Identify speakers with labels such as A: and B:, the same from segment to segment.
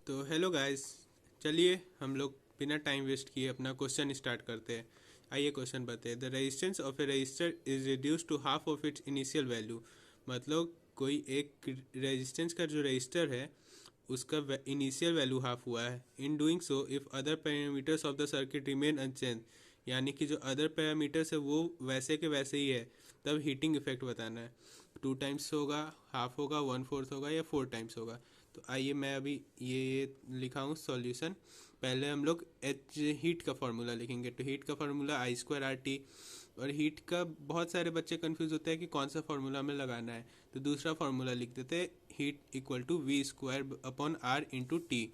A: तो hello guys, चलिए हम लोग बिना टाइम वेस्ट किए अपना क्वेश्चन स्टार्ट करते हैं। आइए क्वेश्चन बताइए। The resistance of a resistor is reduce to half of its initial value. मतलब कोई एक रेजिस्टेंस का जो रजिस्टर है उसका इनिशियल वैल्यू हाफ हुआ है। In doing so if other parameters of the circuit remain unchanged, यानी कि जो अदर पैरामीटर्स है वो वैसे के वैसे ही है, तब हीटिंग इफेक्ट बताना है। 2 टाइम्स होगा, हाफ होगा, 1/4 होगा या 4 टाइम्स होगा। तो आइए मैं अभी ये लिखा हूँ सॉल्यूशन। पहले हम लोग एच हीट का फार्मूला लिखेंगे। तो हीट का फार्मूला I²RT। और हीट का बहुत सारे बच्चे कंफ्यूज होते हैं कि कौन सा फार्मूला हमें लगाना है, तो दूसरा फार्मूला लिख देते हैं, हीट इक्वल टू V²/R/T।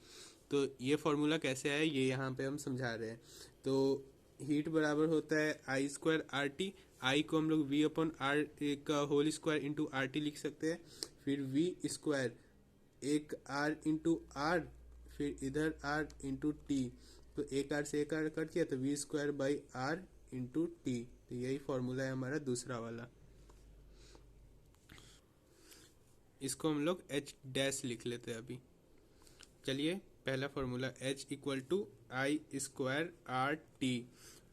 A: तो ये फार्मूला कैसे है ये यहाँ पे हम समझा रहे हैं। तो हीट बराबर होता है I²RT। आई को हम लोग V/R का होल स्क्वायर इंटू RT लिख सकते हैं। फिर V², एक R इंटू आर, फिर इधर R इंटू टी। तो एक R से एक R कट किया तो V²/R इंटू टी। तो यही फॉर्मूला है हमारा दूसरा वाला। इसको हम लोग H डैश लिख लेते हैं अभी। चलिए, पहला formula H equal to I²RT।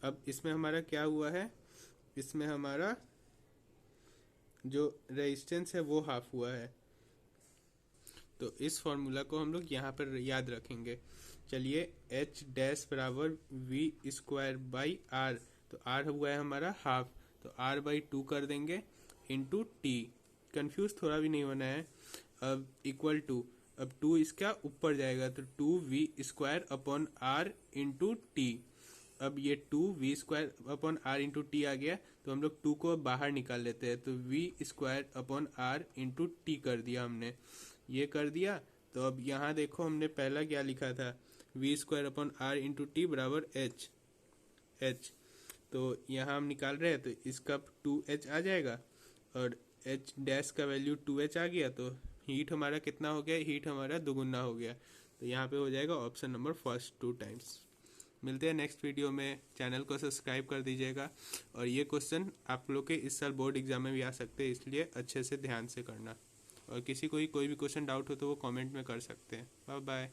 A: अब इसमें हमारा क्या हुआ है, इसमें हमारा जो रेजिस्टेंस है वो हाफ हुआ है। तो इस फॉर्मूला को हम लोग यहाँ पर याद रखेंगे। चलिए, H डैश बराबर V²/R। तो R हुआ है हमारा हाफ, तो R/2 कर देंगे इंटू टी। कन्फ्यूज थोड़ा भी नहीं होना है। अब इक्वल टू, अब 2 इसका ऊपर जाएगा तो 2V²/R इंटू टी। अब ये 2V²/R इंटू टी आ गया, तो हम लोग 2 को बाहर निकाल लेते हैं। तो V²/R इंटू टी कर दिया हमने, ये कर दिया। तो अब यहाँ देखो हमने पहला क्या लिखा था, V²/R इंटू टी बराबर H। तो यहाँ हम निकाल रहे हैं तो इसका 2H आ जाएगा, और H डैश का वैल्यू 2H आ गया। तो हीट हमारा कितना हो गया, हीट हमारा दोगुना हो गया। तो यहाँ पे हो जाएगा ऑप्शन नंबर फर्स्ट, 2 टाइम्स। मिलते हैं नेक्स्ट वीडियो में। चैनल को सब्सक्राइब कर दीजिएगा। और ये क्वेश्चन आप लोग के इस साल बोर्ड एग्जाम में भी आ सकते हैं, इसलिए अच्छे से ध्यान से करना। और किसी को कोई भी क्वेश्चन डाउट हो तो वो कमेंट में कर सकते हैं। Bye bye.